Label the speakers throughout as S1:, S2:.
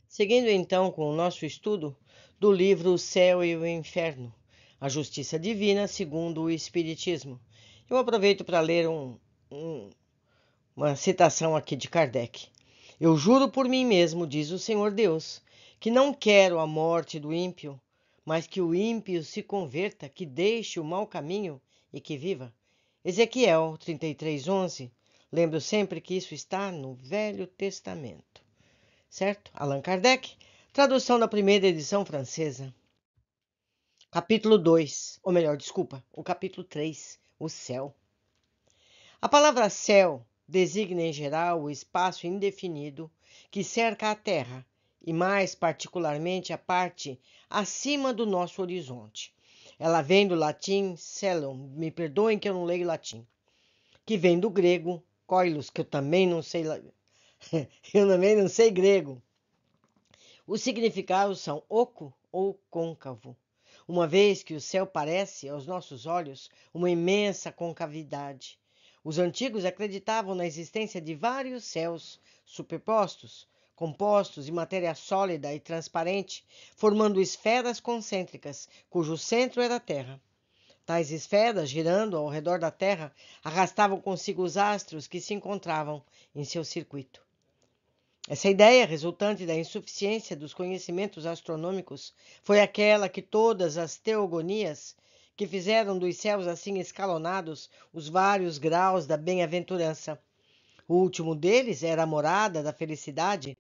S1: Seguindo então com o nosso estudo do livro O Céu e o Inferno, a Justiça Divina segundo o Espiritismo, eu aproveito para ler uma citação aqui de Kardec. Eu juro por mim mesmo, diz o Senhor Deus, que não quero a morte do ímpio, mas que o ímpio se converta, que deixe o mau caminho e que viva. Ezequiel 33:11. Lembro sempre que isso está no Velho Testamento. Certo? Allan Kardec, tradução da primeira edição francesa. Capítulo 2, ou melhor, desculpa, o capítulo 3, o céu. A palavra céu designa em geral o espaço indefinido que cerca a Terra, e mais particularmente a parte acima do nosso horizonte. Ela vem do latim celum, me perdoem que eu não leio latim, que vem do grego koilos, que eu também não sei grego. Os significados são oco ou côncavo, uma vez que o céu parece, aos nossos olhos, uma imensa concavidade. Os antigos acreditavam na existência de vários céus superpostos, compostos de matéria sólida e transparente, formando esferas concêntricas, cujo centro era a Terra. Tais esferas, girando ao redor da Terra, arrastavam consigo os astros que se encontravam em seu circuito. Essa ideia, resultante da insuficiência dos conhecimentos astronômicos, foi aquela que todas as teogonias, que fizeram dos céus assim escalonados os vários graus da bem-aventurança. O último deles era a morada da felicidade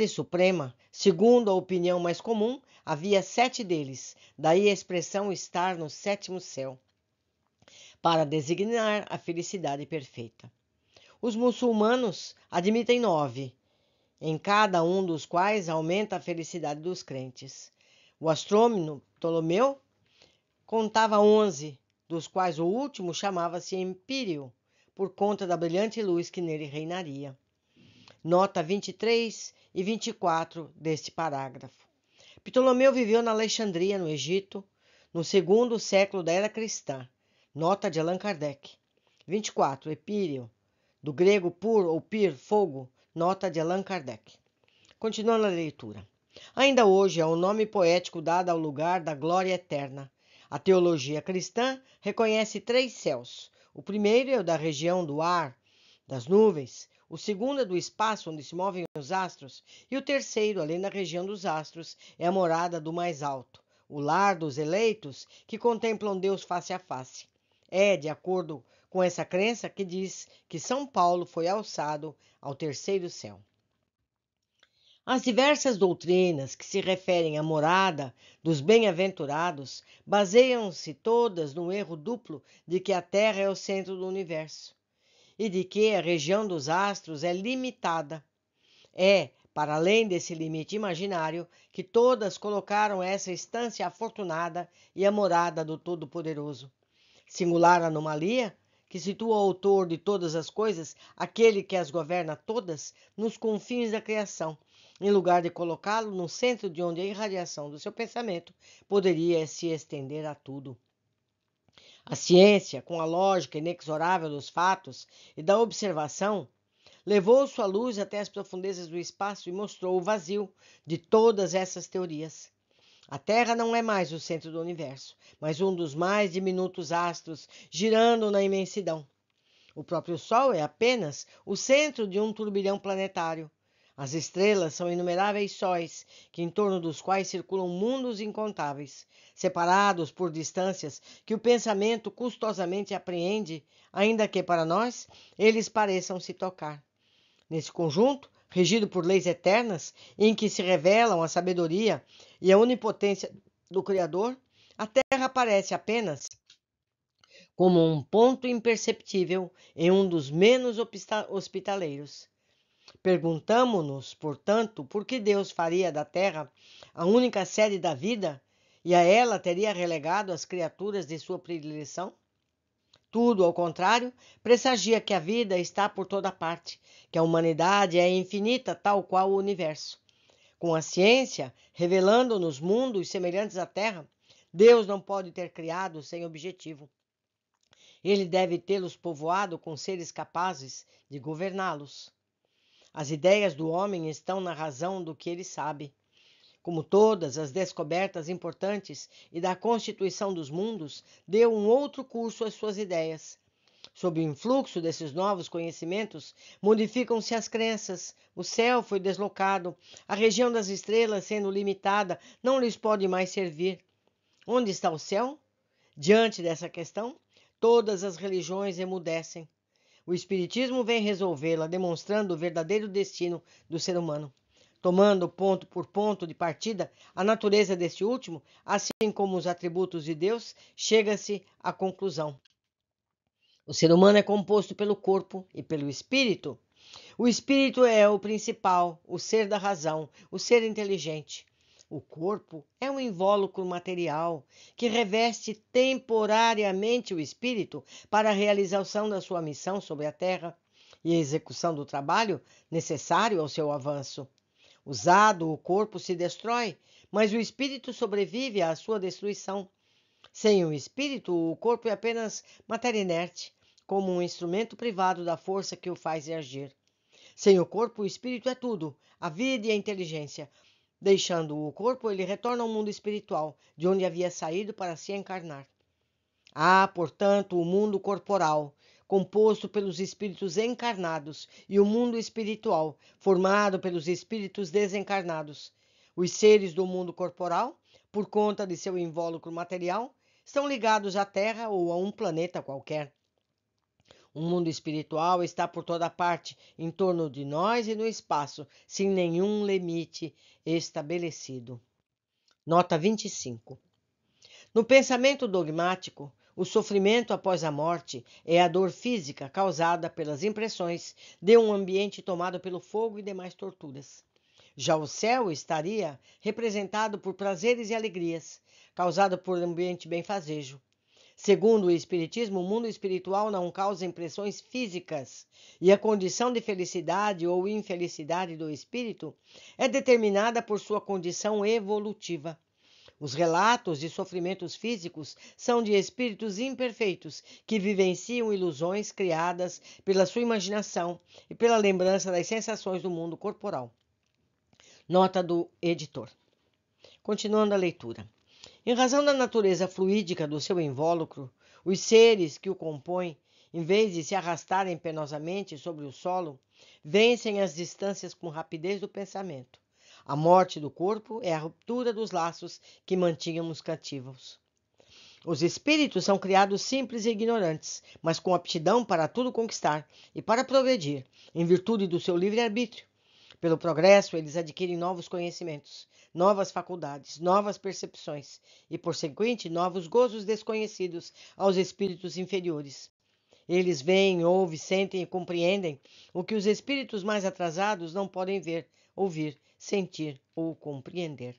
S1: suprema. Segundo a opinião mais comum, havia 7 deles, daí a expressão estar no 7º céu, para designar a felicidade perfeita. Os muçulmanos admitem 9, em cada um dos quais aumenta a felicidade dos crentes. O astrônomo Ptolomeu contava 11, dos quais o último chamava-se Empírio, por conta da brilhante luz que nele reinaria. Nota 23 e 24 deste parágrafo. Ptolomeu viveu na Alexandria, no Egito, no 2º século da Era Cristã. Nota de Allan Kardec. 24. Empírio, do grego pur ou pir, fogo, nota de Allan Kardec. Continuando a leitura. Ainda hoje é o nome poético dado ao lugar da glória eterna. A teologia cristã reconhece 3 céus. O primeiro é o da região do ar, das nuvens. O segundo é do espaço onde se movem os astros. E o terceiro, além da região dos astros, é a morada do mais alto, o lar dos eleitos que contemplam Deus face a face. É, de acordo com essa crença, que diz que São Paulo foi alçado ao 3º céu. As diversas doutrinas que se referem à morada dos bem-aventurados baseiam-se todas no erro duplo de que a Terra é o centro do universo e de que a região dos astros é limitada. É, para além desse limite imaginário, que todas colocaram essa estância afortunada e a morada do Todo-Poderoso. Singular anomalia, que situa o autor de todas as coisas, aquele que as governa todas, nos confins da criação, em lugar de colocá-lo no centro de onde a irradiação do seu pensamento poderia se estender a tudo. A ciência, com a lógica inexorável dos fatos e da observação, levou sua luz até as profundezas do espaço e mostrou o vazio de todas essas teorias. A Terra não é mais o centro do universo, mas um dos mais diminutos astros girando na imensidão. O próprio Sol é apenas o centro de um turbilhão planetário. As estrelas são inumeráveis sóis, que em torno dos quais circulam mundos incontáveis, separados por distâncias que o pensamento custosamente apreende, ainda que para nós eles pareçam se tocar. Nesse conjunto, regido por leis eternas, em que se revelam a sabedoria e a onipotência do Criador, a Terra aparece apenas como um ponto imperceptível em um dos menos hospitaleiros. Perguntamo-nos, portanto, por que Deus faria da Terra a única sede da vida e a ela teria relegado as criaturas de sua predileção? Tudo, ao contrário, pressagia que a vida está por toda parte, que a humanidade é infinita, tal qual o universo. Com a ciência, revelando-nos mundos semelhantes à Terra, Deus não pode ter criado sem objetivo. Ele deve tê-los povoado com seres capazes de governá-los. As ideias do homem estão na razão do que ele sabe. Como todas as descobertas importantes e da constituição dos mundos, deu um outro curso às suas ideias. Sob o influxo desses novos conhecimentos, modificam-se as crenças. O céu foi deslocado, a região das estrelas, sendo limitada, não lhes pode mais servir. Onde está o céu? Diante dessa questão, todas as religiões emudecem. O Espiritismo vem resolvê-la, demonstrando o verdadeiro destino do ser humano. Tomando ponto por ponto de partida a natureza deste último, assim como os atributos de Deus, chega-se à conclusão. O ser humano é composto pelo corpo e pelo espírito. O espírito é o principal, o ser da razão, o ser inteligente. O corpo é um invólucro material que reveste temporariamente o espírito para a realização da sua missão sobre a terra e a execução do trabalho necessário ao seu avanço. Usado, o corpo se destrói, mas o espírito sobrevive à sua destruição. Sem o espírito, o corpo é apenas matéria inerte, como um instrumento privado da força que o faz agir. Sem o corpo, o espírito é tudo, a vida e a inteligência. Deixando o corpo, ele retorna ao mundo espiritual, de onde havia saído para se encarnar. Há, portanto, o mundo corporal, composto pelos espíritos encarnados, e o mundo espiritual, formado pelos espíritos desencarnados. Os seres do mundo corporal, por conta de seu invólucro material, estão ligados à Terra ou a um planeta qualquer. O mundo espiritual está por toda parte, em torno de nós e no espaço, sem nenhum limite estabelecido. Nota 25. No pensamento dogmático, o sofrimento após a morte é a dor física causada pelas impressões de um ambiente tomado pelo fogo e demais torturas. Já o céu estaria representado por prazeres e alegrias, causado por ambiente benfazejo. Segundo o Espiritismo, o mundo espiritual não causa impressões físicas e a condição de felicidade ou infelicidade do espírito é determinada por sua condição evolutiva. Os relatos de sofrimentos físicos são de espíritos imperfeitos que vivenciam ilusões criadas pela sua imaginação e pela lembrança das sensações do mundo corporal. Nota do editor. Continuando a leitura. Em razão da natureza fluídica do seu invólucro, os seres que o compõem, em vez de se arrastarem penosamente sobre o solo, vencem as distâncias com rapidez do pensamento. A morte do corpo é a ruptura dos laços que mantínhamos cativos. Os espíritos são criados simples e ignorantes, mas com aptidão para tudo conquistar e para progredir, em virtude do seu livre-arbítrio. Pelo progresso, eles adquirem novos conhecimentos, novas faculdades, novas percepções e, por conseguinte, novos gozos desconhecidos aos espíritos inferiores. Eles veem, ouvem, sentem e compreendem o que os espíritos mais atrasados não podem ver, ouvir, sentir ou compreender.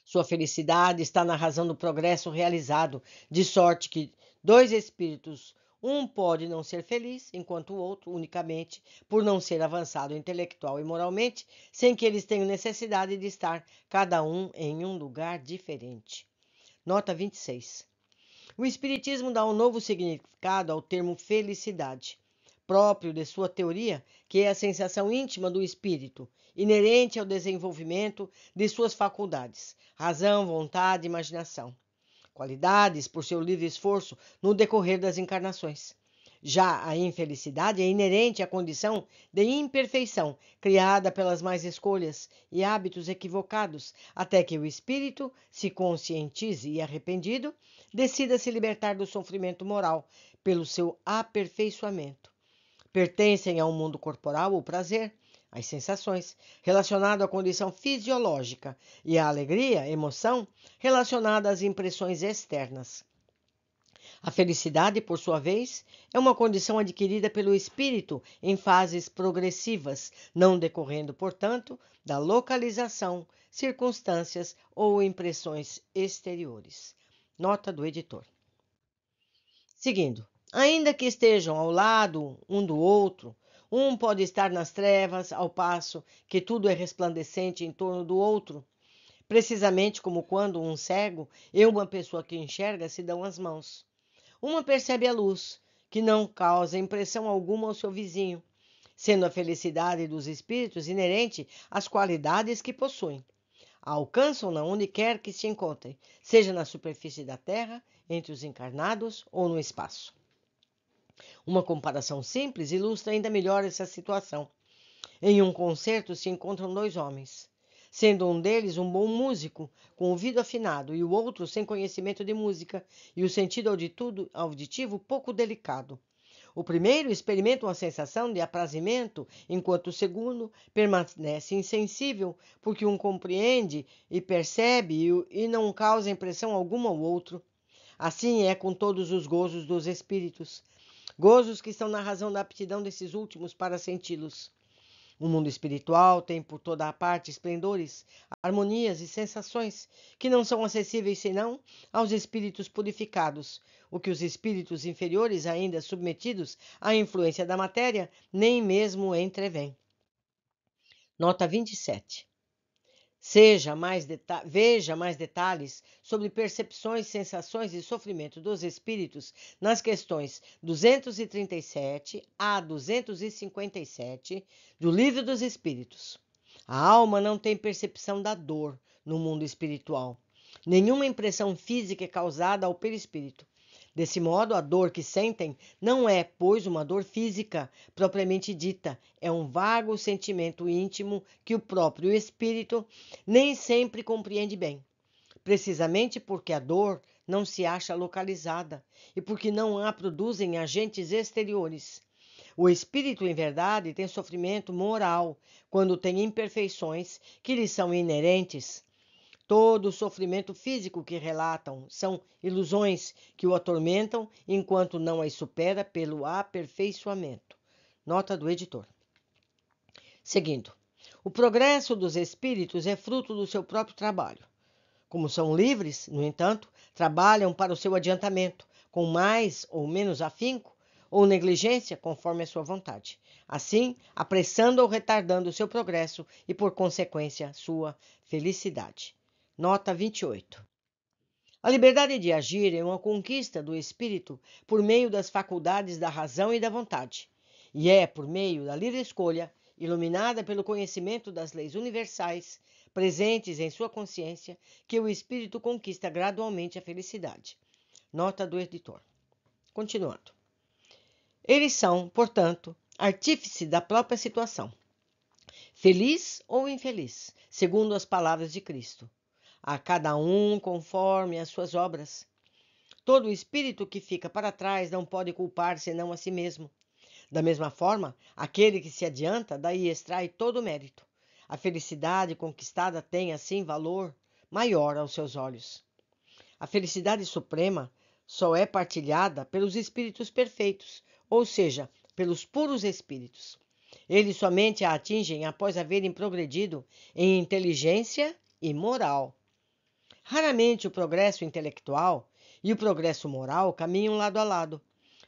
S1: Sua felicidade está na razão do progresso realizado, de sorte que dois espíritos, um pode não ser feliz, enquanto o outro, unicamente por não ser avançado intelectual e moralmente, sem que eles tenham necessidade de estar cada um em um lugar diferente. Nota 26. O Espiritismo dá um novo significado ao termo felicidade, próprio de sua teoria, que é a sensação íntima do espírito, inerente ao desenvolvimento de suas faculdades, razão, vontade e imaginação. Qualidades por seu livre esforço no decorrer das encarnações. Já a infelicidade é inerente à condição de imperfeição criada pelas más escolhas e hábitos equivocados, até que o espírito se conscientize e, arrependido, decida se libertar do sofrimento moral pelo seu aperfeiçoamento. Pertencem ao mundo corporal o prazer, as sensações, relacionado à condição fisiológica, e a alegria, emoção, relacionada às impressões externas. A felicidade, por sua vez, é uma condição adquirida pelo espírito em fases progressivas, não decorrendo, portanto, da localização, circunstâncias ou impressões exteriores. Nota do editor. Seguindo. Ainda que estejam ao lado um do outro, um pode estar nas trevas, ao passo que tudo é resplandecente em torno do outro, precisamente como quando um cego e uma pessoa que enxerga se dão as mãos. Uma percebe a luz, que não causa impressão alguma ao seu vizinho, sendo a felicidade dos espíritos inerente às qualidades que possuem. Alcançam-na onde quer que se encontrem, seja na superfície da Terra, entre os encarnados ou no espaço. Uma comparação simples ilustra ainda melhor essa situação. Em um concerto se encontram dois homens, sendo um deles um bom músico, com ouvido afinado, e o outro sem conhecimento de música e o sentido auditivo pouco delicado. O primeiro experimenta uma sensação de aprazimento, enquanto o segundo permanece insensível, porque um compreende e percebe e não causa impressão alguma ao outro. Assim é com todos os gozos dos espíritos, gozos que estão na razão da aptidão desses últimos para senti-los. O mundo espiritual tem por toda a parte esplendores, harmonias e sensações que não são acessíveis senão aos espíritos purificados, o que os espíritos inferiores, ainda submetidos à influência da matéria, nem mesmo entrevêm. Nota 27. Veja mais detalhes sobre percepções, sensações e sofrimento dos espíritos nas questões 237 a 257 do Livro dos Espíritos. A alma não tem percepção da dor no mundo espiritual. Nenhuma impressão física é causada ao perispírito. Desse modo, a dor que sentem não é, pois, uma dor física propriamente dita, é um vago sentimento íntimo que o próprio espírito nem sempre compreende bem, precisamente porque a dor não se acha localizada e porque não a produzem agentes exteriores. O espírito, em verdade, tem sofrimento moral quando tem imperfeições que lhe são inerentes. Todo o sofrimento físico que relatam são ilusões que o atormentam enquanto não as supera pelo aperfeiçoamento. Nota do editor. Seguindo. O progresso dos espíritos é fruto do seu próprio trabalho. Como são livres, no entanto, trabalham para o seu adiantamento, com mais ou menos afinco ou negligência, conforme a sua vontade. Assim, apressando ou retardando o seu progresso e, por consequência, sua felicidade. Nota 28. A liberdade de agir é uma conquista do espírito por meio das faculdades da razão e da vontade, e é por meio da livre escolha, iluminada pelo conhecimento das leis universais presentes em sua consciência, que o espírito conquista gradualmente a felicidade. Nota do editor. Continuando. Eles são, portanto, artífice da própria situação, feliz ou infeliz, segundo as palavras de Cristo. A cada um conforme as suas obras. Todo espírito que fica para trás não pode culpar senão a si mesmo. Da mesma forma, aquele que se adianta daí extrai todo o mérito. A felicidade conquistada tem, assim, valor maior aos seus olhos. A felicidade suprema só é partilhada pelos espíritos perfeitos, ou seja, pelos puros espíritos. Eles somente a atingem após haverem progredido em inteligência e moral. Raramente o progresso intelectual e o progresso moral caminham lado a lado,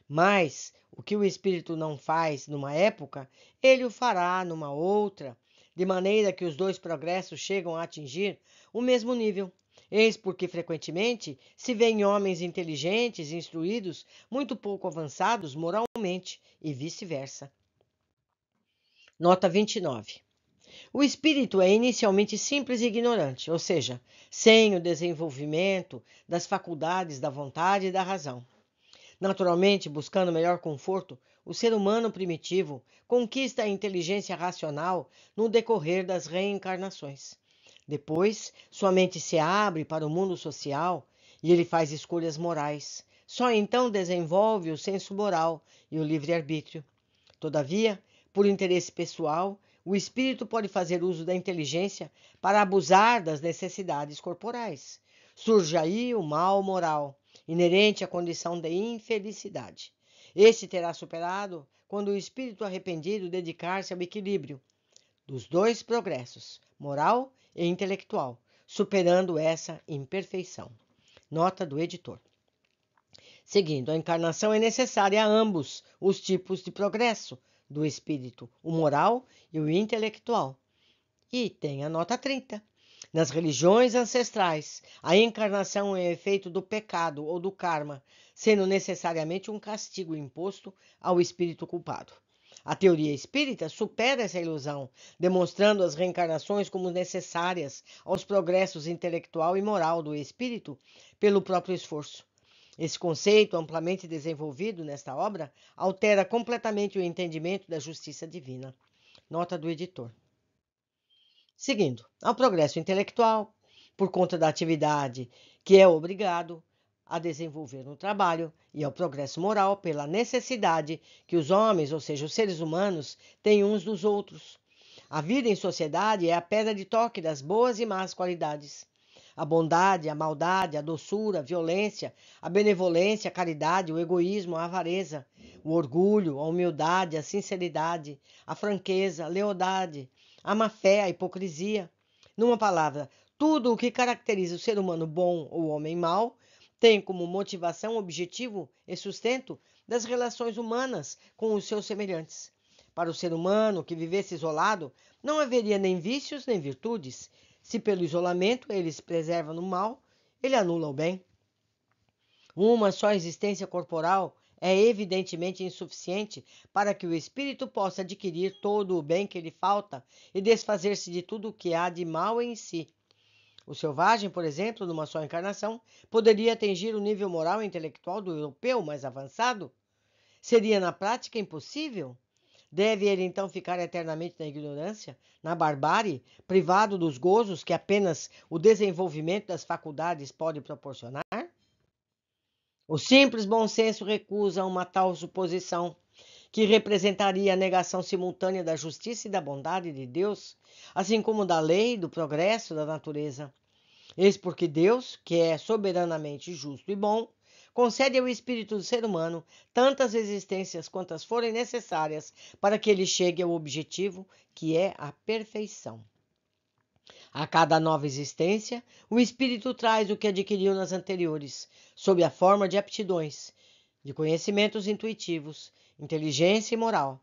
S1: mas o que o espírito não faz numa época, ele o fará numa outra, de maneira que os dois progressos chegam a atingir o mesmo nível. Eis porque frequentemente se vêem homens inteligentes e instruídos muito pouco avançados moralmente e vice-versa. Nota 29. O espírito é inicialmente simples e ignorante, ou seja, sem o desenvolvimento das faculdades da vontade e da razão. Naturalmente, buscando melhor conforto, o ser humano primitivo conquista a inteligência racional no decorrer das reencarnações. Depois, sua mente se abre para o mundo social e ele faz escolhas morais. Só então desenvolve o senso moral e o livre-arbítrio. Todavia, por interesse pessoal, o espírito pode fazer uso da inteligência para abusar das necessidades corporais. Surge aí o mal moral, inerente à condição de infelicidade. Este terá superado quando o espírito arrependido dedicar-se ao equilíbrio dos dois progressos, moral e intelectual, superando essa imperfeição. Nota do editor. Seguindo, a encarnação é necessária a ambos os tipos de progresso do espírito, o moral e o intelectual. E tem a nota 30. Nas religiões ancestrais, a encarnação é efeito do pecado ou do karma, sendo necessariamente um castigo imposto ao espírito culpado. A teoria espírita supera essa ilusão, demonstrando as reencarnações como necessárias aos progressos intelectual e moral do espírito pelo próprio esforço. Esse conceito, amplamente desenvolvido nesta obra, altera completamente o entendimento da justiça divina. Nota do editor. Seguindo, ao progresso intelectual, por conta da atividade que é obrigado a desenvolver no trabalho, e ao progresso moral pela necessidade que os homens, ou seja, os seres humanos, têm uns dos outros. A vida em sociedade é a pedra de toque das boas e más qualidades. A bondade, a maldade, a doçura, a violência, a benevolência, a caridade, o egoísmo, a avareza, o orgulho, a humildade, a sinceridade, a franqueza, a lealdade, a má-fé, a hipocrisia. Numa palavra, tudo o que caracteriza o ser humano bom ou homem mau tem como motivação, objetivo e sustento das relações humanas com os seus semelhantes. Para o ser humano que vivesse isolado, não haveria nem vícios nem virtudes. Se pelo isolamento ele se preserva no mal, ele anula o bem. Uma só existência corporal é evidentemente insuficiente para que o espírito possa adquirir todo o bem que lhe falta e desfazer-se de tudo o que há de mal em si. O selvagem, por exemplo, numa só encarnação, poderia atingir o nível moral e intelectual do europeu mais avançado? Seria na prática impossível? Deve ele então ficar eternamente na ignorância, na barbárie, privado dos gozos que apenas o desenvolvimento das faculdades pode proporcionar? O simples bom senso recusa uma tal suposição, que representaria a negação simultânea da justiça e da bondade de Deus, assim como da lei e do progresso da natureza. Eis porque Deus, que é soberanamente justo e bom, concede ao espírito do ser humano tantas existências quantas forem necessárias para que ele chegue ao objetivo, que é a perfeição. A cada nova existência, o espírito traz o que adquiriu nas anteriores, sob a forma de aptidões, de conhecimentos intuitivos, inteligência e moral.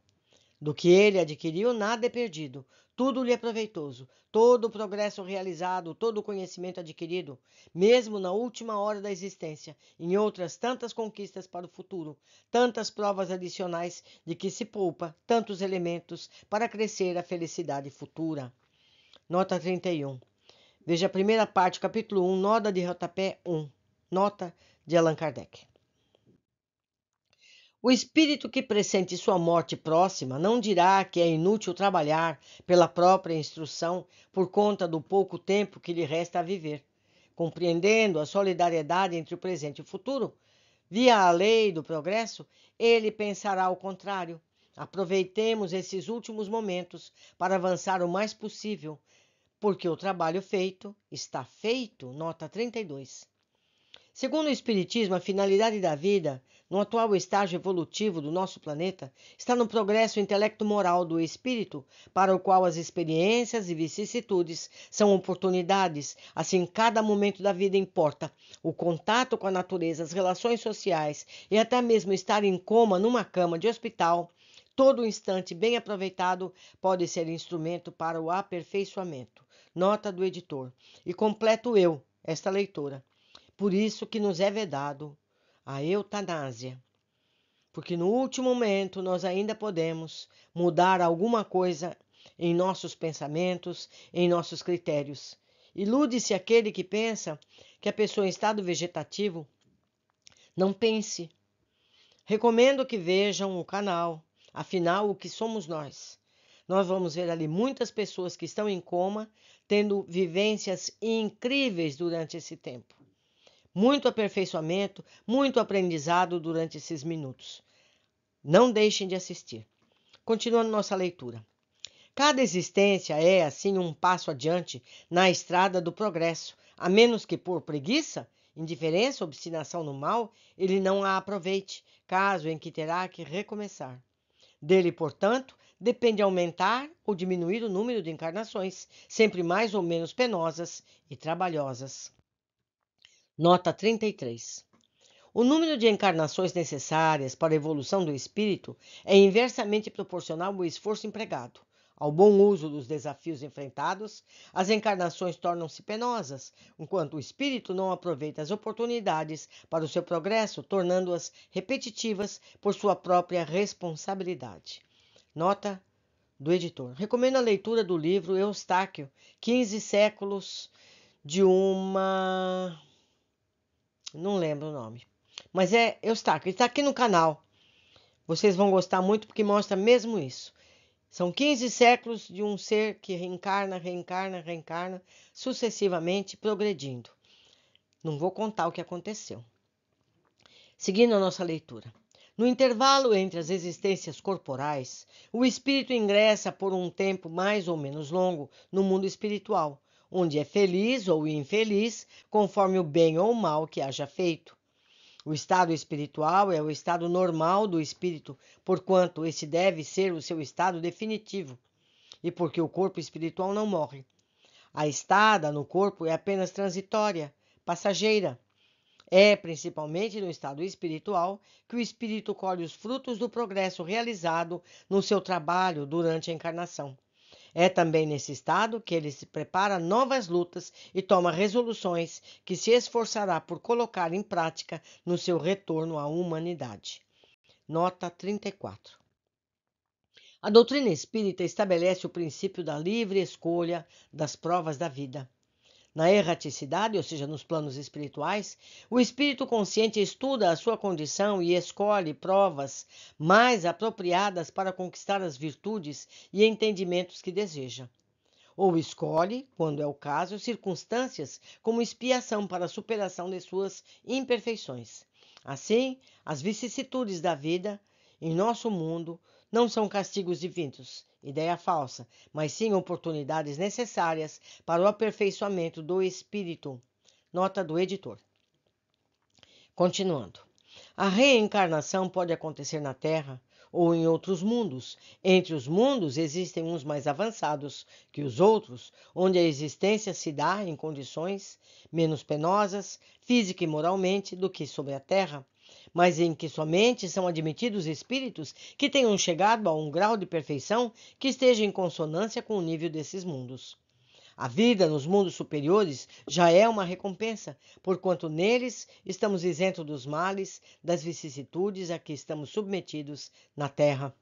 S1: Do que ele adquiriu, nada é perdido, tudo lhe é proveitoso, todo o progresso realizado, todo o conhecimento adquirido, mesmo na última hora da existência, em outras tantas conquistas para o futuro, tantas provas adicionais de que se poupa, tantos elementos para crescer a felicidade futura. Nota 31. Veja a primeira parte, capítulo 1, nota de rodapé 1. Nota de Allan Kardec. O espírito que pressente sua morte próxima não dirá que é inútil trabalhar pela própria instrução por conta do pouco tempo que lhe resta a viver. Compreendendo a solidariedade entre o presente e o futuro, via a lei do progresso, ele pensará ao contrário. Aproveitemos esses últimos momentos para avançar o mais possível, porque o trabalho feito está feito. Nota 32. Segundo o Espiritismo, a finalidade da vida, no atual estágio evolutivo do nosso planeta, está no progresso intelecto-moral do espírito, para o qual as experiências e vicissitudes são oportunidades, assim cada momento da vida importa. O contato com a natureza, as relações sociais e até mesmo estar em coma numa cama de hospital, todo instante bem aproveitado pode ser instrumento para o aperfeiçoamento. Nota do editor. E completo eu, esta leitora. Por isso que nos é vedado a eutanásia, porque no último momento nós ainda podemos mudar alguma coisa em nossos pensamentos, em nossos critérios. Ilude-se aquele que pensa que a pessoa em estado vegetativo não pense. Recomendo que vejam o canal, afinal, o que somos nós? Nós vamos ver ali muitas pessoas que estão em coma, tendo vivências incríveis durante esse tempo. Muito aperfeiçoamento, muito aprendizado durante esses minutos. Não deixem de assistir. Continuando nossa leitura. Cada existência é, assim, um passo adiante na estrada do progresso, a menos que por preguiça, indiferença, obstinação no mal, ele não a aproveite, caso em que terá que recomeçar. Dele, portanto, depende aumentar ou diminuir o número de encarnações, sempre mais ou menos penosas e trabalhosas. Nota 33. O número de encarnações necessárias para a evolução do espírito é inversamente proporcional ao esforço empregado. Ao bom uso dos desafios enfrentados, as encarnações tornam-se penosas, enquanto o espírito não aproveita as oportunidades para o seu progresso, tornando-as repetitivas por sua própria responsabilidade. Nota do editor. Recomendo a leitura do livro Eustáquio, 15 séculos de uma... Não lembro o nome. Mas é Eustáquio. Está aqui no canal. Vocês vão gostar muito porque mostra mesmo isso. São 15 séculos de um ser que reencarna, sucessivamente progredindo. Não vou contar o que aconteceu. Seguindo a nossa leitura. No intervalo entre as existências corporais, o espírito ingressa por um tempo mais ou menos longo no mundo espiritual, onde é feliz ou infeliz, conforme o bem ou o mal que haja feito. O estado espiritual é o estado normal do espírito, porquanto esse deve ser o seu estado definitivo, e porque o corpo espiritual não morre. A estada no corpo é apenas transitória, passageira. É principalmente no estado espiritual que o espírito colhe os frutos do progresso realizado no seu trabalho durante a encarnação. É também nesse estado que ele se prepara novas lutas e toma resoluções que se esforçará por colocar em prática no seu retorno à humanidade. Nota 34. A doutrina espírita estabelece o princípio da livre escolha das provas da vida. Na erraticidade, ou seja, nos planos espirituais, o espírito consciente estuda a sua condição e escolhe provas mais apropriadas para conquistar as virtudes e entendimentos que deseja. Ou escolhe, quando é o caso, circunstâncias como expiação para a superação de suas imperfeições. Assim, as vicissitudes da vida em nosso mundo não são castigos divinos, ideia falsa, mas sim oportunidades necessárias para o aperfeiçoamento do espírito. Nota do editor. Continuando. A reencarnação pode acontecer na Terra ou em outros mundos. Entre os mundos existem uns mais avançados que os outros, onde a existência se dá em condições menos penosas, física e moralmente, do que sobre a Terra, mas em que somente são admitidos espíritos que tenham chegado a um grau de perfeição que esteja em consonância com o nível desses mundos. A vida nos mundos superiores já é uma recompensa, porquanto neles estamos isentos dos males, das vicissitudes a que estamos submetidos na Terra.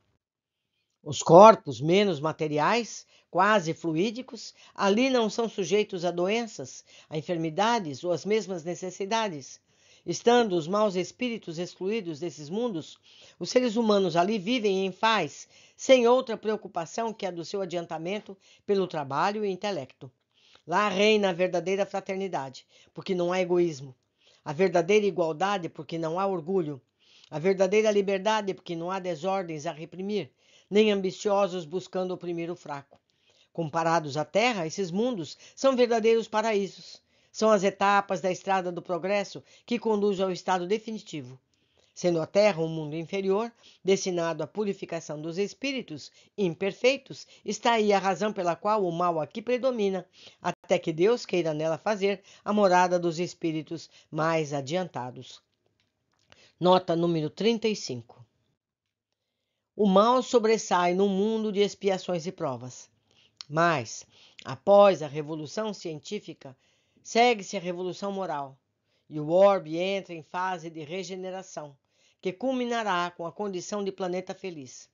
S1: Os corpos menos materiais, quase fluídicos, ali não são sujeitos a doenças, a enfermidades ou às mesmas necessidades. Estando os maus espíritos excluídos desses mundos, os seres humanos ali vivem em paz, sem outra preocupação que a do seu adiantamento pelo trabalho e intelecto. Lá reina a verdadeira fraternidade, porque não há egoísmo. A verdadeira igualdade, porque não há orgulho. A verdadeira liberdade, porque não há desordens a reprimir, nem ambiciosos buscando oprimir o fraco. Comparados à Terra, esses mundos são verdadeiros paraísos. São as etapas da estrada do progresso que conduz ao estado definitivo. Sendo a Terra um mundo inferior, destinado à purificação dos espíritos imperfeitos, está aí a razão pela qual o mal aqui predomina, até que Deus queira nela fazer a morada dos espíritos mais adiantados. Nota número 35. O mal sobressai num mundo de expiações e provas. Mas, após a revolução científica, segue-se a revolução moral, e o orbe entra em fase de regeneração, que culminará com a condição de planeta feliz.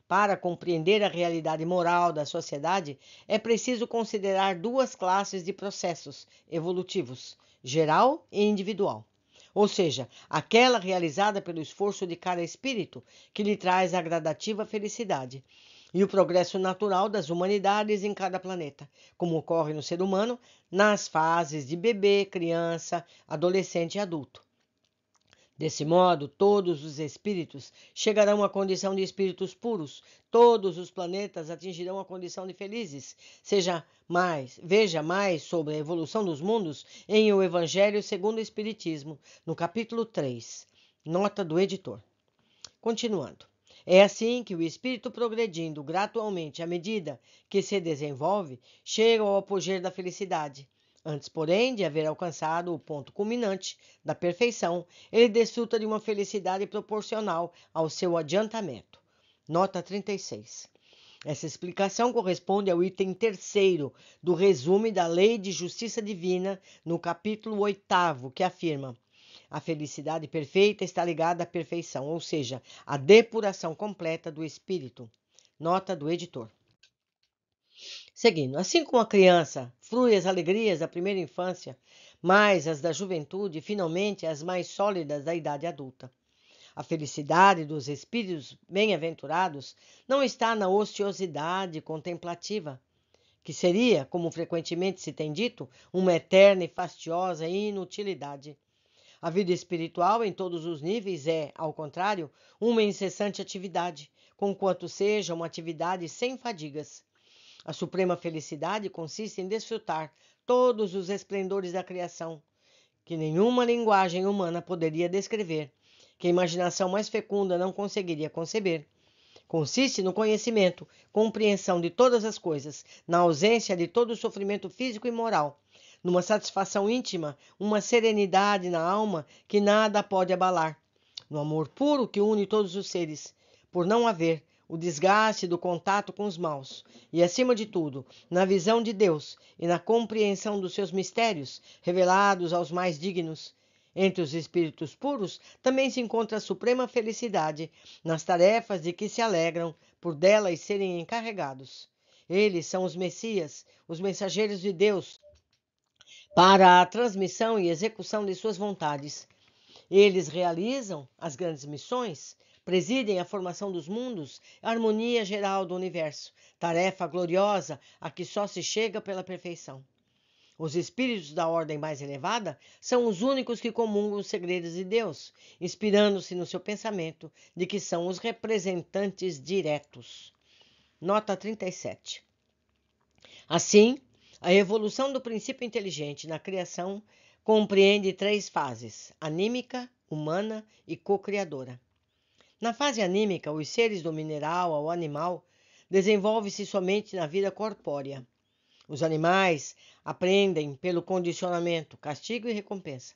S1: Para compreender a realidade moral da sociedade, é preciso considerar duas classes de processos evolutivos, geral e individual. Ou seja, aquela realizada pelo esforço de cada espírito, que lhe traz a gradativa felicidade, e o progresso natural das humanidades em cada planeta, como ocorre no ser humano nas fases de bebê, criança, adolescente e adulto. Desse modo, todos os espíritos chegarão à condição de espíritos puros, todos os planetas atingirão a condição de felizes. Veja mais sobre a evolução dos mundos em O Evangelho segundo o Espiritismo, no capítulo 3. Nota do editor. Continuando. É assim que o espírito, progredindo gradualmente à medida que se desenvolve, chega ao apogeu da felicidade. Antes, porém, de haver alcançado o ponto culminante da perfeição, ele desfruta de uma felicidade proporcional ao seu adiantamento. Nota 36. Essa explicação corresponde ao item 3º do resumo da Lei de Justiça Divina, no capítulo 8º, que afirma: a felicidade perfeita está ligada à perfeição, ou seja, à depuração completa do espírito. Nota do editor. Seguindo, assim como a criança frui as alegrias da primeira infância, mais as da juventude e finalmente as mais sólidas da idade adulta. A felicidade dos espíritos bem-aventurados não está na ociosidade contemplativa, que seria, como frequentemente se tem dito, uma eterna e fastidiosa inutilidade. A vida espiritual em todos os níveis é, ao contrário, uma incessante atividade, conquanto seja uma atividade sem fadigas. A suprema felicidade consiste em desfrutar todos os esplendores da criação, que nenhuma linguagem humana poderia descrever, que a imaginação mais fecunda não conseguiria conceber. Consiste no conhecimento, compreensão de todas as coisas, na ausência de todo sofrimento físico e moral, numa satisfação íntima, uma serenidade na alma que nada pode abalar, no amor puro que une todos os seres, por não haver o desgaste do contato com os maus, e, acima de tudo, na visão de Deus e na compreensão dos seus mistérios, revelados aos mais dignos. Entre os espíritos puros também se encontra a suprema felicidade nas tarefas de que se alegram por delas serem encarregados. Eles são os Messias, os mensageiros de Deus, para a transmissão e execução de suas vontades. Eles realizam as grandes missões, presidem a formação dos mundos, a harmonia geral do universo, tarefa gloriosa a que só se chega pela perfeição. Os espíritos da ordem mais elevada são os únicos que comungam os segredos de Deus, inspirando-se no seu pensamento de que são os representantes diretos. Nota 37. Assim, a evolução do princípio inteligente na criação compreende 3 fases: anímica, humana e co-criadora. Na fase anímica, os seres do mineral ao animal desenvolvem-se somente na vida corpórea. Os animais aprendem pelo condicionamento, castigo e recompensa,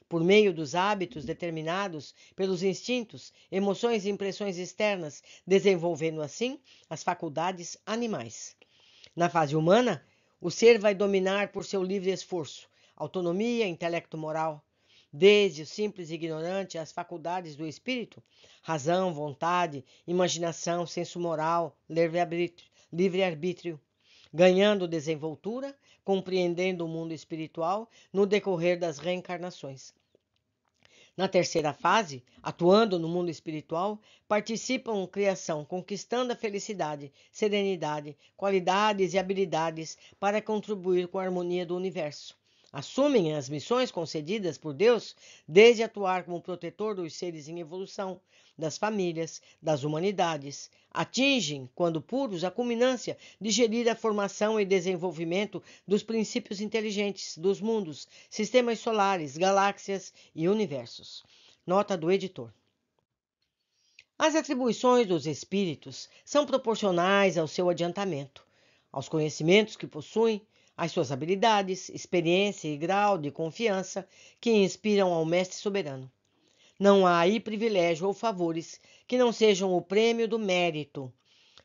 S1: por meio dos hábitos determinados pelos instintos, emoções e impressões externas, desenvolvendo assim as faculdades animais. Na fase humana, o ser vai dominar por seu livre esforço, autonomia, intelecto moral, desde o simples ignorante às faculdades do espírito, razão, vontade, imaginação, senso moral, livre-arbítrio, ganhando desenvoltura, compreendendo o mundo espiritual no decorrer das reencarnações. Na terceira fase, atuando no mundo espiritual, participam da criação, conquistando a felicidade, serenidade, qualidades e habilidades para contribuir com a harmonia do universo. Assumem as missões concedidas por Deus, desde atuar como protetor dos seres em evolução, das famílias, das humanidades. Atingem, quando puros, a culminância de gerir a formação e desenvolvimento dos princípios inteligentes dos mundos, sistemas solares, galáxias e universos. Nota do editor. As atribuições dos espíritos são proporcionais ao seu adiantamento, aos conhecimentos que possuem, às suas habilidades, experiência e grau de confiança que inspiram ao Mestre Soberano. Não há aí privilégio ou favores que não sejam o prêmio do mérito.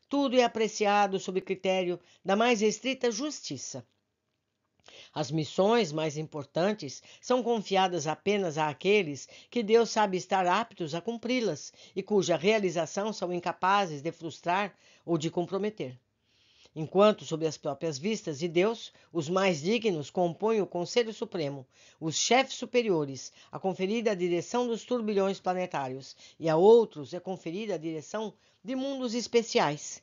S1: Tudo é apreciado sob critério da mais estrita justiça. As missões mais importantes são confiadas apenas àqueles que Deus sabe estar aptos a cumpri-las e cuja realização são incapazes de frustrar ou de comprometer. Enquanto, sob as próprias vistas de Deus, os mais dignos compõem o Conselho Supremo, os chefes superiores, a conferida a direção dos turbilhões planetários, e a outros é conferida a direção de mundos especiais.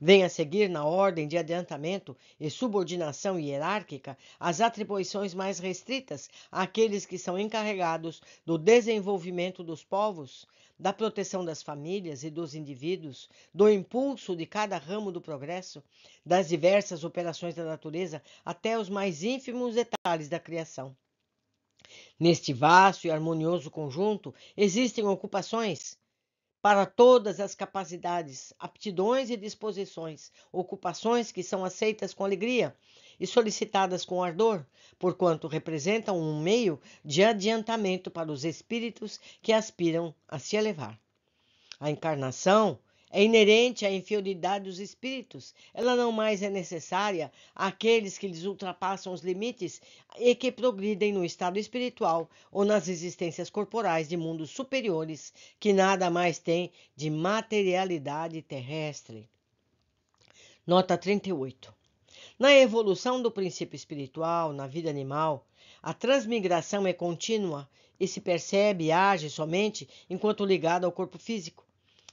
S1: Vem a seguir, na ordem de adiantamento e subordinação hierárquica, as atribuições mais restritas àqueles que são encarregados do desenvolvimento dos povos, da proteção das famílias e dos indivíduos, do impulso de cada ramo do progresso, das diversas operações da natureza até os mais ínfimos detalhes da criação. Neste vasto e harmonioso conjunto existem ocupações para todas as capacidades, aptidões e disposições, ocupações que são aceitas com alegria e solicitadas com ardor, porquanto representam um meio de adiantamento para os espíritos que aspiram a se elevar. A encarnação é inerente à inferioridade dos espíritos. Ela não mais é necessária àqueles que lhes ultrapassam os limites e que progridem no estado espiritual ou nas existências corporais de mundos superiores, que nada mais têm de materialidade terrestre. Nota 38. Na evolução do princípio espiritual, na vida animal, a transmigração é contínua e se percebe e age somente enquanto ligada ao corpo físico.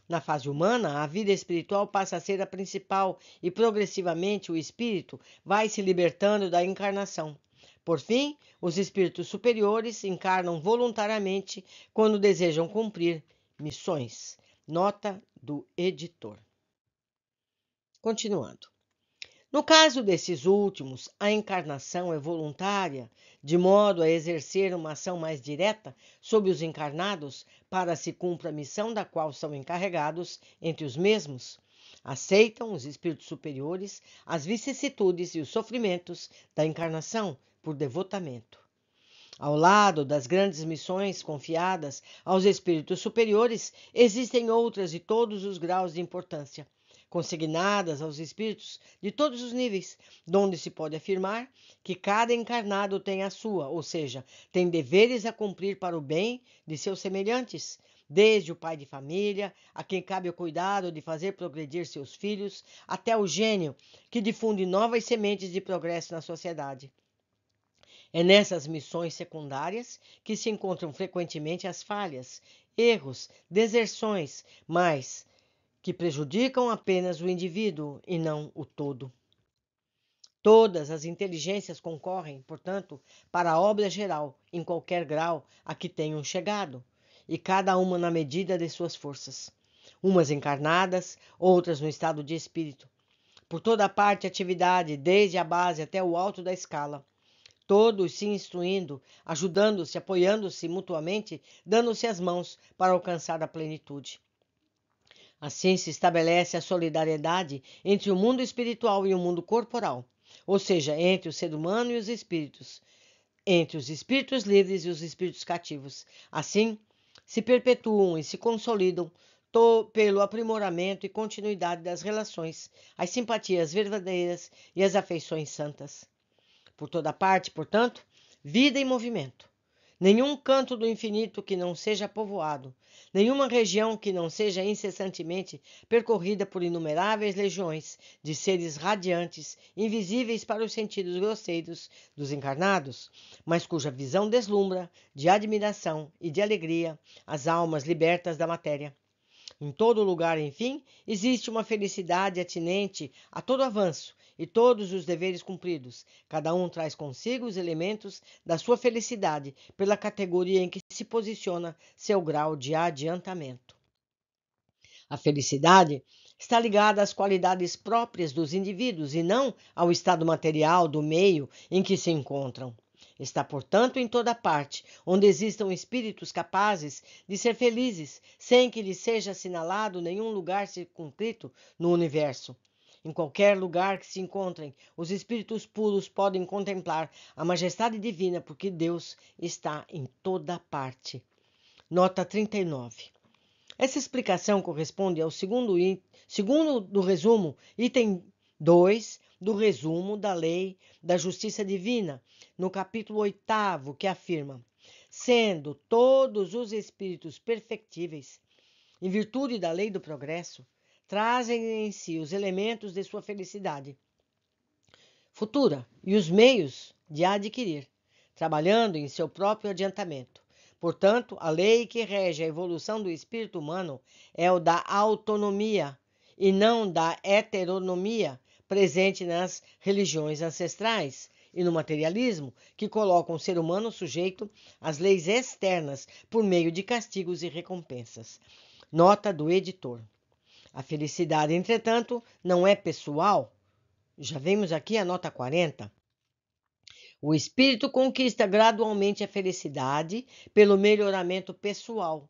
S1: Na fase humana, a vida espiritual passa a ser a principal e progressivamente o espírito vai se libertando da encarnação. Por fim, os espíritos superiores encarnam voluntariamente quando desejam cumprir missões. Nota do editor. Continuando. No caso desses últimos, a encarnação é voluntária, de modo a exercer uma ação mais direta sobre os encarnados para se cumpra a missão da qual são encarregados entre os mesmos. Aceitam os espíritos superiores as vicissitudes e os sofrimentos da encarnação por devotamento. Ao lado das grandes missões confiadas aos espíritos superiores, existem outras de todos os graus de importância, consignadas aos espíritos de todos os níveis, donde se pode afirmar que cada encarnado tem a sua, ou seja, tem deveres a cumprir para o bem de seus semelhantes, desde o pai de família, a quem cabe o cuidado de fazer progredir seus filhos, até o gênio, que difunde novas sementes de progresso na sociedade. É nessas missões secundárias que se encontram frequentemente as falhas, erros, deserções, mas que prejudicam apenas o indivíduo e não o todo. Todas as inteligências concorrem, portanto, para a obra geral, em qualquer grau a que tenham chegado, e cada uma na medida de suas forças. Umas encarnadas, outras no estado de espírito. Por toda parte, atividade, desde a base até o alto da escala. Todos se instruindo, ajudando-se, apoiando-se mutuamente, dando-se as mãos para alcançar a plenitude. Assim se estabelece a solidariedade entre o mundo espiritual e o mundo corporal, ou seja, entre o ser humano e os espíritos, entre os espíritos livres e os espíritos cativos. Assim, se perpetuam e se consolidam pelo aprimoramento e continuidade das relações, as simpatias verdadeiras e as afeições santas. Por toda parte, portanto, vida e movimento. Nenhum canto do infinito que não seja povoado, nenhuma região que não seja incessantemente percorrida por inumeráveis legiões de seres radiantes, invisíveis para os sentidos grosseiros dos encarnados, mas cuja visão deslumbra de admiração e de alegria as almas libertas da matéria. Em todo lugar, enfim, existe uma felicidade atinente a todo avanço e todos os deveres cumpridos. Cada um traz consigo os elementos da sua felicidade pela categoria em que se posiciona seu grau de adiantamento. A felicidade está ligada às qualidades próprias dos indivíduos e não ao estado material do meio em que se encontram. Está, portanto, em toda parte, onde existam espíritos capazes de ser felizes, sem que lhes seja assinalado nenhum lugar circunscrito no universo. Em qualquer lugar que se encontrem, os espíritos puros podem contemplar a majestade divina, porque Deus está em toda parte. Nota 39. Essa explicação corresponde ao segundo do resumo, item 2 do resumo da lei da justiça divina, no capítulo 8º, que afirma: sendo todos os espíritos perfectíveis, em virtude da lei do progresso, trazem em si os elementos de sua felicidade futura e os meios de a adquirir, trabalhando em seu próprio adiantamento. Portanto, a lei que rege a evolução do espírito humano é o da autonomia e não da heteronomia presente nas religiões ancestrais e no materialismo, que colocam o ser humano sujeito às leis externas por meio de castigos e recompensas. Nota do editor. A felicidade, entretanto, não é pessoal. Já vimos aqui a nota 40. O espírito conquista gradualmente a felicidade pelo melhoramento pessoal,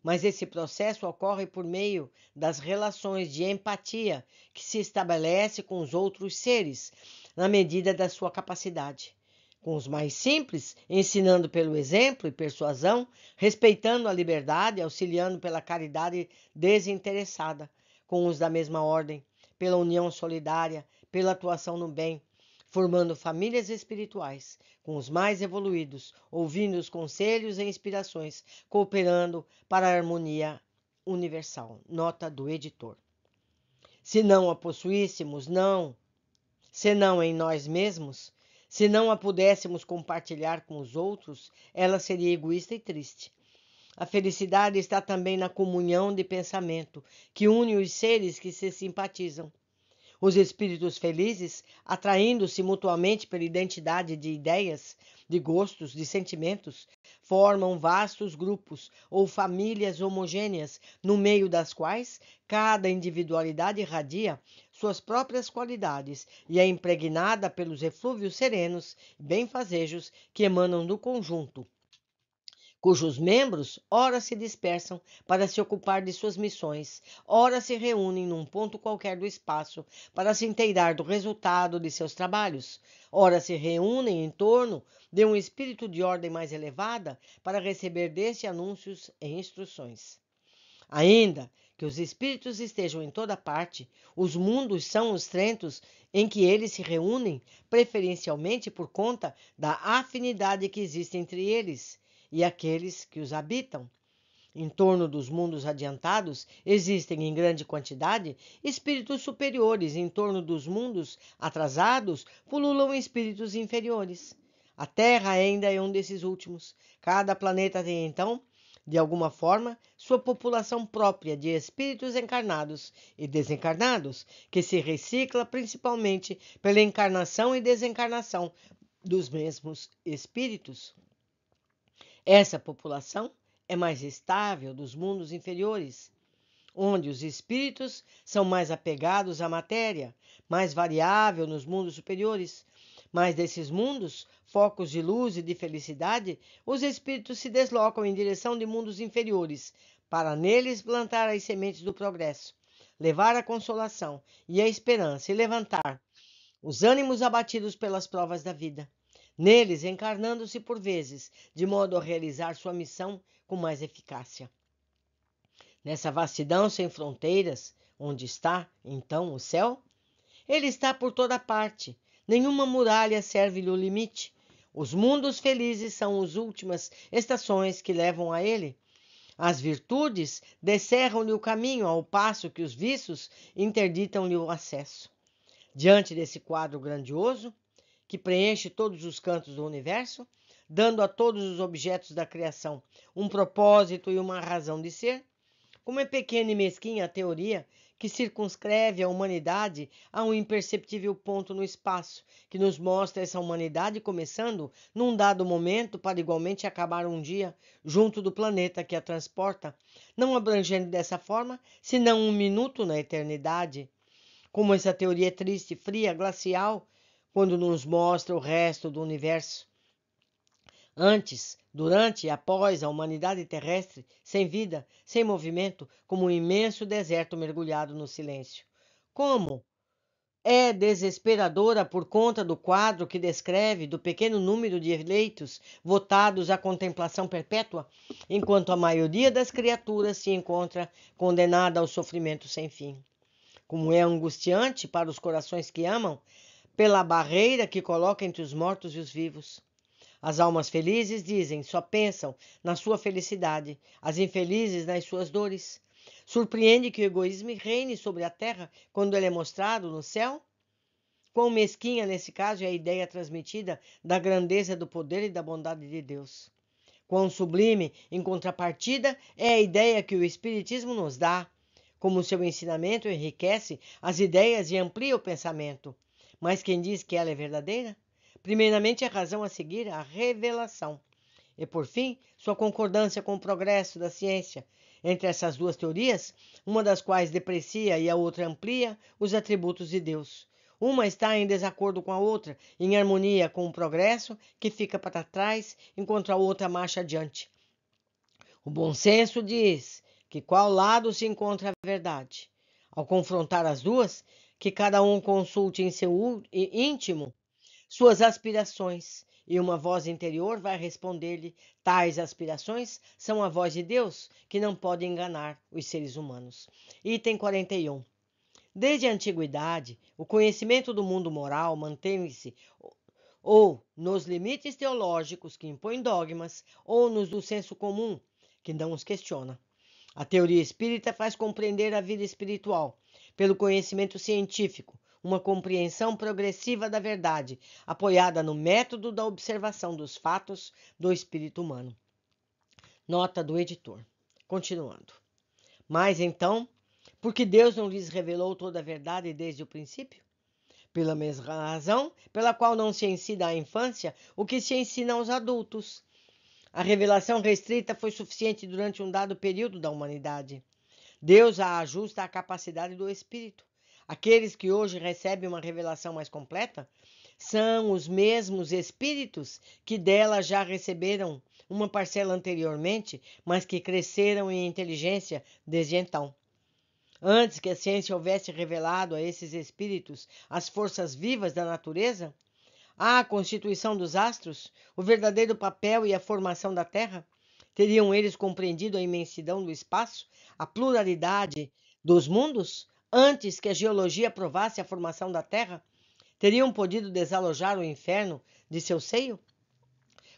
S1: mas esse processo ocorre por meio das relações de empatia que se estabelece com os outros seres, na medida da sua capacidade. Com os mais simples, ensinando pelo exemplo e persuasão, respeitando a liberdade, auxiliando pela caridade desinteressada. Com os da mesma ordem, pela união solidária, pela atuação no bem, formando famílias espirituais, com os mais evoluídos, ouvindo os conselhos e inspirações, cooperando para a harmonia universal. Nota do editor. Se não a possuíssemos, não, senão em nós mesmos, se não a pudéssemos compartilhar com os outros, ela seria egoísta e triste. A felicidade está também na comunhão de pensamento, que une os seres que se simpatizam. Os espíritos felizes, atraindo-se mutuamente pela identidade de ideias, de gostos, de sentimentos, formam vastos grupos ou famílias homogêneas, no meio das quais cada individualidade irradia suas próprias qualidades e é impregnada pelos eflúvios serenos e benfazejos que emanam do conjunto, cujos membros ora se dispersam para se ocupar de suas missões, ora se reúnem num ponto qualquer do espaço para se inteirar do resultado de seus trabalhos, ora se reúnem em torno de um espírito de ordem mais elevada para receber deste anúncios e instruções. Ainda que os espíritos estejam em toda parte, os mundos são os centros em que eles se reúnem, preferencialmente por conta da afinidade que existe entre eles e aqueles que os habitam. Em torno dos mundos adiantados existem em grande quantidade espíritos superiores, em torno dos mundos atrasados pululam espíritos inferiores. A Terra ainda é um desses últimos. Cada planeta tem então, de alguma forma, sua população própria de espíritos encarnados e desencarnados, que se recicla principalmente pela encarnação e desencarnação dos mesmos espíritos. Essa população é mais estável dos mundos inferiores, onde os espíritos são mais apegados à matéria, mais variável nos mundos superiores. Mas desses mundos, focos de luz e de felicidade, os espíritos se deslocam em direção de mundos inferiores, para neles plantar as sementes do progresso, levar a consolação e a esperança e levantar os ânimos abatidos pelas provas da vida. Neles, encarnando-se por vezes, de modo a realizar sua missão com mais eficácia. Nessa vastidão sem fronteiras, onde está, então, o céu? Ele está por toda parte. Nenhuma muralha serve-lhe o limite. Os mundos felizes são as últimas estações que levam a ele. As virtudes descerram-lhe o caminho, ao passo que os vícios interditam-lhe o acesso. Diante desse quadro grandioso, que preenche todos os cantos do universo, dando a todos os objetos da criação um propósito e uma razão de ser, como é pequena e mesquinha a teoria que circunscreve a humanidade a um imperceptível ponto no espaço, que nos mostra essa humanidade começando num dado momento para igualmente acabar um dia junto do planeta que a transporta, não abrangendo dessa forma senão um minuto na eternidade. Como essa teoria é triste, fria, glacial, quando nos mostra o resto do universo. Antes, durante e após a humanidade terrestre, sem vida, sem movimento, como um imenso deserto mergulhado no silêncio. Como é desesperadora por conta do quadro que descreve do pequeno número de eleitos votados à contemplação perpétua, enquanto a maioria das criaturas se encontra condenada ao sofrimento sem fim. Como é angustiante para os corações que amam, pela barreira que coloca entre os mortos e os vivos. As almas felizes dizem, só pensam na sua felicidade, as infelizes nas suas dores. Surpreende que o egoísmo reine sobre a terra quando ele é mostrado no céu? Quão mesquinha nesse caso é a ideia transmitida da grandeza do poder e da bondade de Deus. Quão sublime, em contrapartida, é a ideia que o Espiritismo nos dá, como seu ensinamento enriquece as ideias e amplia o pensamento. Mas quem diz que ela é verdadeira? Primeiramente, a razão a seguir, a revelação. E, por fim, sua concordância com o progresso da ciência. Entre essas duas teorias, uma das quais deprecia e a outra amplia os atributos de Deus. Uma está em desacordo com a outra, em harmonia com o progresso que fica para trás, enquanto a outra marcha adiante. O bom senso diz que qual lado se encontra a verdade. Ao confrontar as duas, que cada um consulte em seu íntimo suas aspirações, e uma voz interior vai responder-lhe: tais aspirações são a voz de Deus, que não pode enganar os seres humanos. Item 41. Desde a antiguidade, o conhecimento do mundo moral mantém-se ou nos limites teológicos que impõem dogmas, ou nos do senso comum, que não os questiona. A teoria espírita faz compreender a vida espiritual, pelo conhecimento científico, uma compreensão progressiva da verdade, apoiada no método da observação dos fatos do espírito humano. Nota do editor. Continuando. Mas então, por que Deus não lhes revelou toda a verdade desde o princípio? Pela mesma razão pela qual não se ensina à infância o que se ensina aos adultos. A revelação restrita foi suficiente durante um dado período da humanidade. Deus a ajusta à capacidade do espírito. Aqueles que hoje recebem uma revelação mais completa são os mesmos espíritos que dela já receberam uma parcela anteriormente, mas que cresceram em inteligência desde então. Antes que a ciência houvesse revelado a esses espíritos as forças vivas da natureza, a constituição dos astros, o verdadeiro papel e a formação da Terra, teriam eles compreendido a imensidão do espaço, a pluralidade dos mundos, antes que a geologia provasse a formação da Terra? Teriam podido desalojar o inferno de seu seio?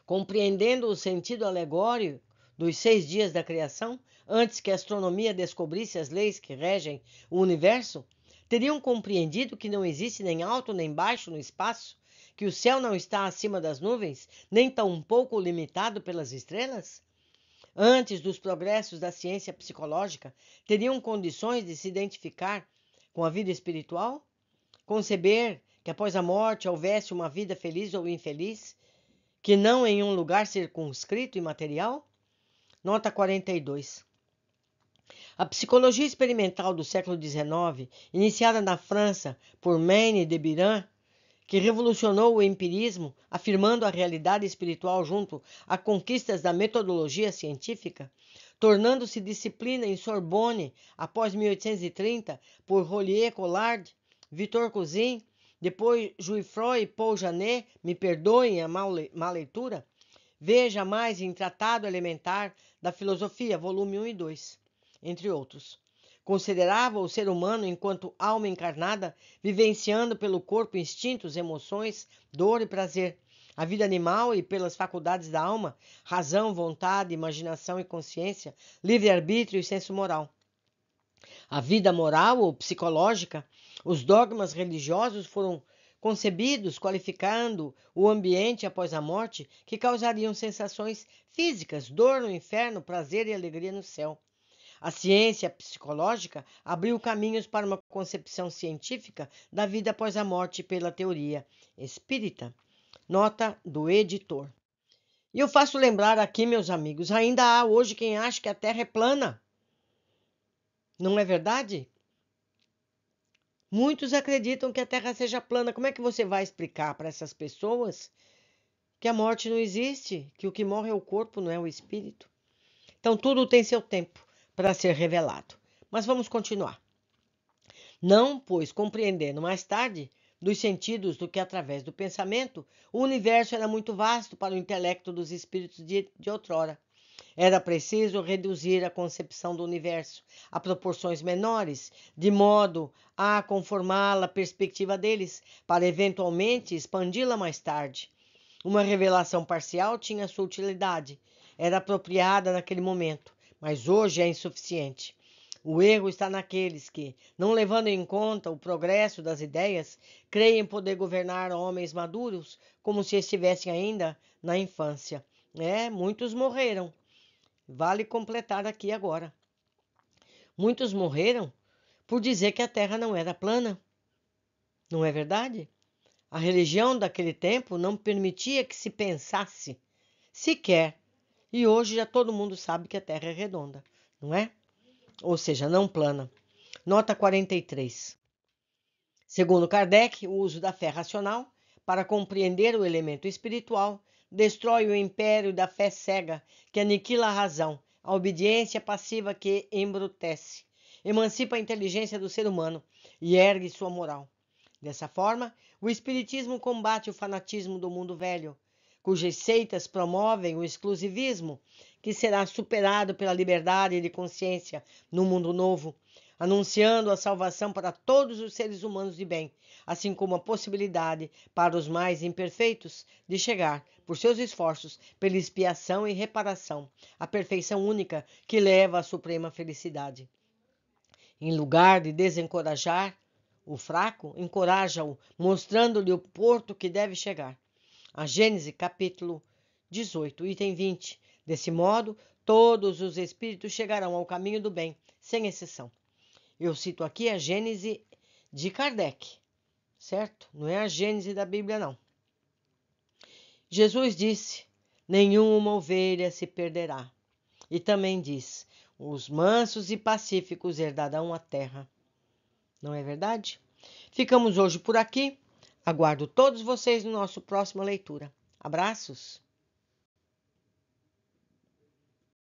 S1: Compreendendo o sentido alegórico dos 6 dias da criação, antes que a astronomia descobrisse as leis que regem o universo, teriam compreendido que não existe nem alto nem baixo no espaço, que o céu não está acima das nuvens, nem tampouco limitado pelas estrelas? Antes dos progressos da ciência psicológica, teriam condições de se identificar com a vida espiritual? Conceber que após a morte houvesse uma vida feliz ou infeliz, que não em um lugar circunscrito e material? Nota 42. A psicologia experimental do século XIX, iniciada na França por Maine de Biran, que revolucionou o empirismo, afirmando a realidade espiritual junto a conquistas da metodologia científica, tornando-se disciplina em Sorbonne após 1830 por Rollier Collard, Victor Cousin, depois Jouffroy e Paul Janet, me perdoem a má leitura, veja mais em Tratado Elementar da Filosofia, volume 1 e 2, entre outros. Considerava o ser humano enquanto alma encarnada, vivenciando pelo corpo instintos, emoções, dor e prazer, a vida animal e pelas faculdades da alma, razão, vontade, imaginação e consciência, livre-arbítrio e senso moral. A vida moral ou psicológica, os dogmas religiosos foram concebidos qualificando o ambiente após a morte que causariam sensações físicas, dor no inferno, prazer e alegria no céu. A ciência psicológica abriu caminhos para uma concepção científica da vida após a morte pela teoria espírita. Nota do editor. E eu faço lembrar aqui, meus amigos, ainda há hoje quem acha que a Terra é plana. Não é verdade? Muitos acreditam que a Terra seja plana. Como é que você vai explicar para essas pessoas que a morte não existe, que o que morre é o corpo, não é o espírito? Então, tudo tem seu tempo para ser revelado. Mas vamos continuar. Não, pois, compreendendo mais tarde dos sentidos do que através do pensamento, o universo era muito vasto para o intelecto dos espíritos de outrora. Era preciso reduzir a concepção do universo a proporções menores, de modo a conformá-la à perspectiva deles, para eventualmente expandi-la mais tarde. Uma revelação parcial tinha sua utilidade, era apropriada naquele momento, mas hoje é insuficiente. O erro está naqueles que, não levando em conta o progresso das ideias, creem poder governar homens maduros como se estivessem ainda na infância. Muitos morreram. Vale completar aqui agora. Muitos morreram por dizer que a Terra não era plana. Não é verdade? A religião daquele tempo não permitia que se pensasse sequer. E hoje já todo mundo sabe que a Terra é redonda, não é? Ou seja, não plana. Nota 43. Segundo Kardec, o uso da fé racional para compreender o elemento espiritual destrói o império da fé cega, que aniquila a razão, a obediência passiva que embrutece, emancipa a inteligência do ser humano e ergue sua moral. Dessa forma, o Espiritismo combate o fanatismo do mundo velho, cujas seitas promovem o exclusivismo, que será superado pela liberdade de consciência no mundo novo, anunciando a salvação para todos os seres humanos de bem, assim como a possibilidade para os mais imperfeitos de chegar, por seus esforços, pela expiação e reparação, à perfeição única que leva à suprema felicidade. Em lugar de desencorajar o fraco, encoraja-o, mostrando-lhe o porto que deve chegar. A Gênesis, capítulo 18, item 20. Desse modo, todos os espíritos chegarão ao caminho do bem, sem exceção. Eu cito aqui a Gênese de Kardec, certo? Não é a Gênese da Bíblia, não. Jesus disse: nenhuma ovelha se perderá. E também diz: os mansos e pacíficos herdarão a terra. Não é verdade? Ficamos hoje por aqui. Aguardo todos vocês no nosso próxima leitura. Abraços!